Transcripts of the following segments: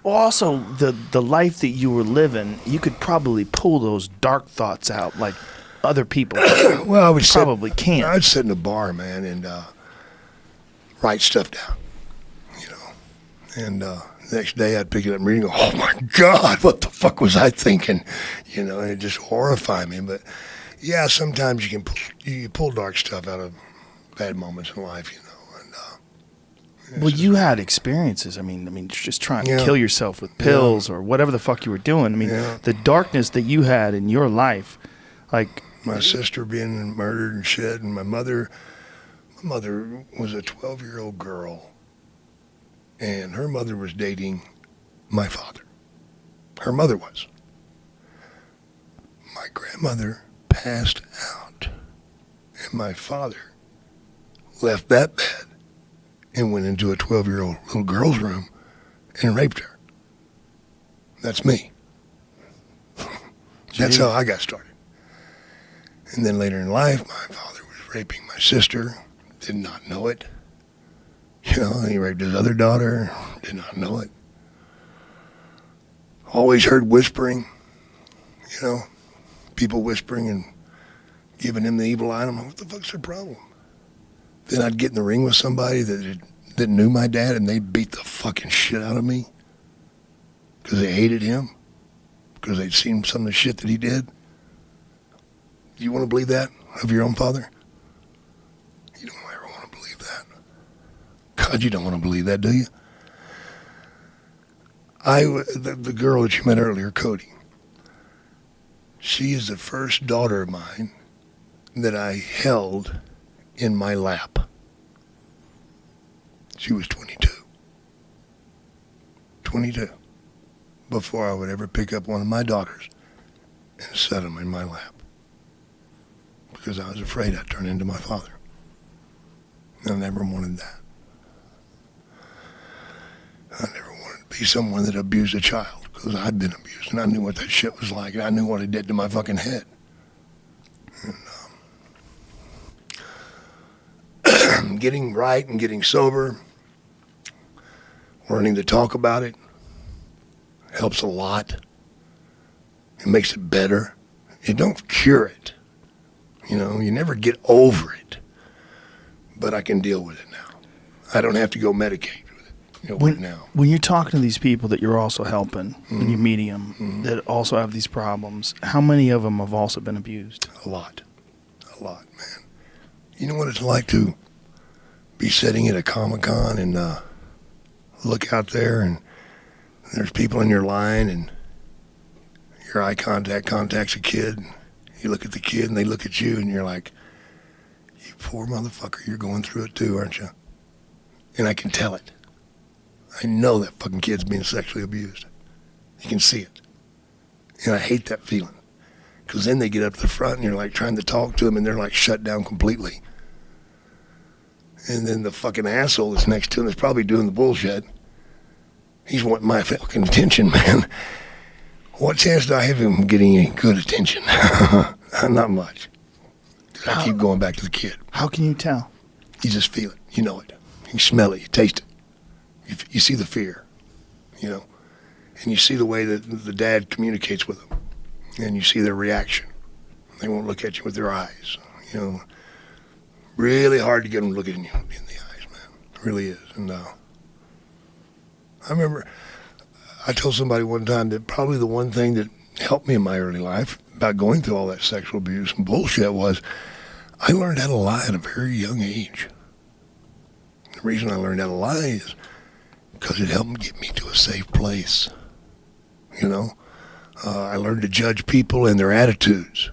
Well, also the life that you were living, you could probably pull those dark thoughts out like other people. Well, I would probably can't. I'd sit in a bar, man, and write stuff down, you know. And the next day I'd pick it up and read and go, oh my God, what the fuck was I thinking? You know, and it just horrified me. But yeah, sometimes you can pull dark stuff out of bad moments in life, you know. And well, you had experiences. I mean, just trying to Yeah. kill yourself with pills or whatever the fuck you were doing. I mean, the darkness that you had in your life, like my sister being murdered and shit, and my mother was a 12-year-old girl, and her mother was dating my father. Her mother was. My grandmother passed out, and my father left that bed and went into a 12-year-old little girl's room and raped her. That's me. That's how I got started. And then later in life, my father was raping my sister, did not know it. You know, and he raped his other daughter, did not know it. Always heard whispering, you know, people whispering and giving him the evil eye. I'm like, what the fuck's their problem? Then I'd get in the ring with somebody that knew my dad, and they'd beat the fucking shit out of me because they hated him, because they'd seen some of the shit that he did. Do you want to believe that of your own father? You don't ever want to believe that. God, you don't want to believe that, do you? The girl that you met earlier, Cody, she is the first daughter of mine that I held in my lap. She was 22. 22. Before I would ever pick up one of my daughters and set them in my lap. Because I was afraid I'd turn into my father. I never wanted that. I never wanted to be someone that abused a child, because I'd been abused, and I knew what that shit was like, and I knew what it did to my fucking head. And getting right and getting sober, learning to talk about it, helps a lot. It makes it better. You don't cure it. You know, you never get over it. But I can deal with it now. I don't have to go medicate with it, with it now. When you're talking to these people that you're also helping, when you're meeting them, that also have these problems, how many of them have also been abused? A lot, man. You know what it's like to be sitting at a Comic-Con and look out there, and there's people in your line, and your eye contact contacts a kid. You look at the kid, and they look at you, and you're like, you poor motherfucker, you're going through it too, aren't you? And I can tell it. I know that fucking kid's being sexually abused. You can see it. And I hate that feeling. Because then they get up to the front, and you're like trying to talk to them, and they're like shut down completely. And then the fucking asshole that's next to him is probably doing the bullshit. He's wanting my fucking attention, man. What chance do I have of him getting any good attention? Not much. I keep going back to the kid. How can you tell? You just feel it. You know it. You smell it. You taste it. You see the fear, you know. And you see the way that the dad communicates with them. And you see their reaction. They won't look at you with their eyes, you know. Really hard to get them looking you in the eyes, man. It really is. And I remember I told somebody one time that probably the one thing that helped me in my early life about going through all that sexual abuse and bullshit was I learned how to lie at a very young age. The reason I learned how to lie is because it helped get me to a safe place. You know, I learned to judge people and their attitudes.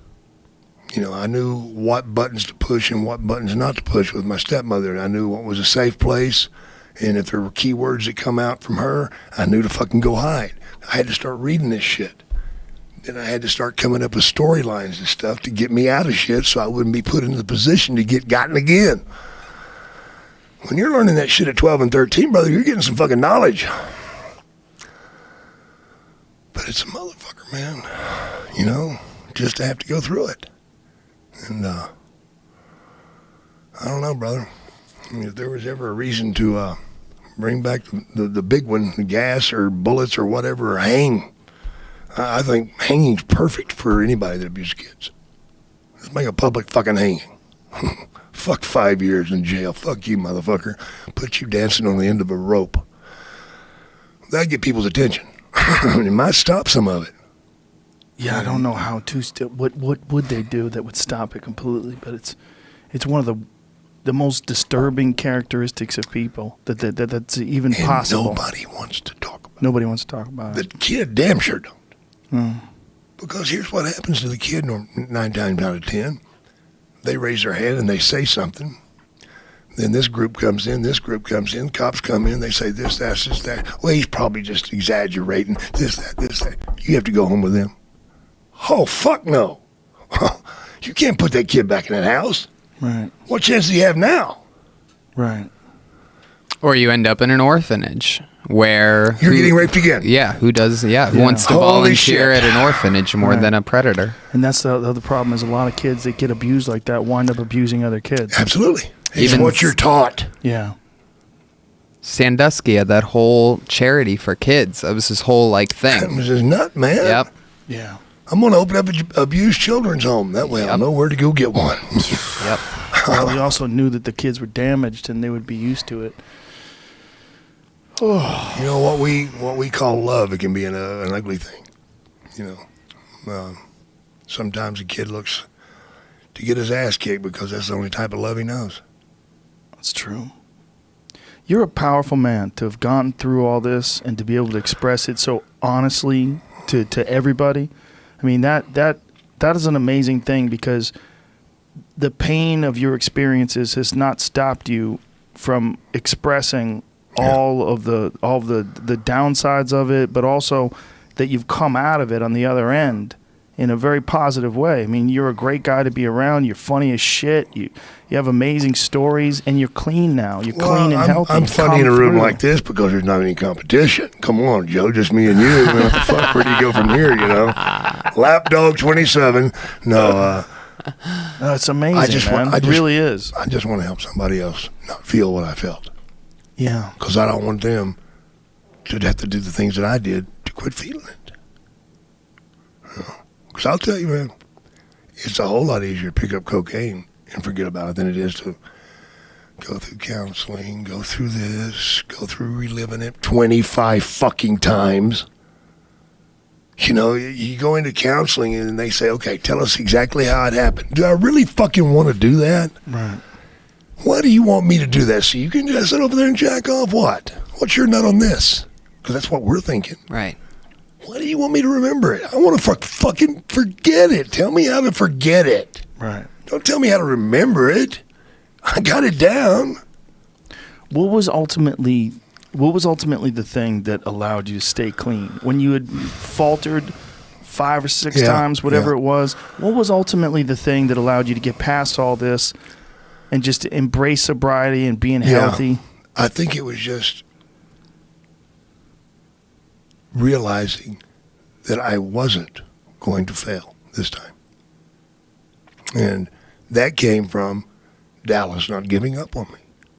You know, I knew what buttons to push and what buttons not to push with my stepmother. I knew what was a safe place, and if there were key words that come out from her, I knew to fucking go hide. I had to start reading this shit. Then I had to start coming up with storylines and stuff to get me out of shit so I wouldn't be put in the position to get gotten again. When you're learning that shit at 12 and 13, brother, you're getting some fucking knowledge. But it's a motherfucker, man. You know, just to have to go through it. And I don't know, brother. I mean, if there was ever a reason to Bring back the big one, the gas or bullets or whatever, or hang. I think hanging's perfect for anybody that abuses kids. Let's make a public fucking hanging. Fuck 5 years in jail. Fuck you, motherfucker. Put you dancing on the end of a rope. That'd get people's attention. It might stop some of it. Yeah, I don't know how to what would they do that would stop it completely, but it's one of the most disturbing characteristics of people that's even And possible. nobody wants to talk about it. Nobody wants to talk about it. The kid damn sure don't. Mm. Because here's what happens to the kid 9 times out of 10. They raise their hand and they say something. Then this group comes in, cops come in, they say this, that. Well, he's probably just exaggerating, this, that. You have to go home with him. Oh, fuck no. You can't put that kid back in that house. Right. What chance do you have now? Right. Or you end up in an orphanage where You're getting raped again. Yeah, who wants to Holy volunteer shit. at an orphanage more Right. than a predator? And that's the other problem is a lot of kids that get abused like that wind up abusing other kids. Absolutely. It's Even what you're taught. Yeah. Sandusky had that whole charity for kids. That was his whole That thing. was just nut, man. Yep. Yeah. I'm going to open up an abused children's home. That way I'll Yep. know where to go get one. Yep. Well, we also knew that the kids were damaged and they would be used to it. You know what we call love? It can be an ugly thing. You know, sometimes a kid looks to get his ass kicked because that's the only type of love he knows. That's true. You're a powerful man to have gone through all this and to be able to express it so honestly to everybody. I mean, that is an amazing thing because the pain of your experiences has not stopped you from expressing all of the downsides of it, but also that you've come out of it on the other end in a very positive way. I mean, you're a great guy to be around. You're funny as shit. You have amazing stories, and you're clean now. You're clean and healthy. I'm You've funny in a come room through. like this because there's not any competition. Come on, Joe, just me and you. What the fuck? Where do you go from here? You know, Lapdog 27. No, Oh, it's amazing, man. It really is. I just want to help somebody else not feel what I felt Yeah. because I don't want them to have to do the things that I did to quit feeling it. Because I'll tell you, man, it's a whole lot easier to pick up cocaine and forget about it than it is to go through counseling, go through this, go through reliving it 25 fucking times. You know, you go into counseling and they say, okay, tell us exactly how it happened. Do I really fucking want to do that? Right. Why do you want me to do that? So you can just sit over there and jack off what? What's your nut on this? Because that's what we're thinking. Right. Why do you want me to remember it? I want to fucking forget it. Tell me how to forget it. Right. Don't tell me how to remember it. I got it down. What was ultimately the thing that allowed you to stay clean? When you had faltered 5 or 6 times, whatever it was, what was ultimately the thing that allowed you to get past all this and just to embrace sobriety and being healthy? I think it was just realizing that I wasn't going to fail this time. And that came from Dallas not giving up on me.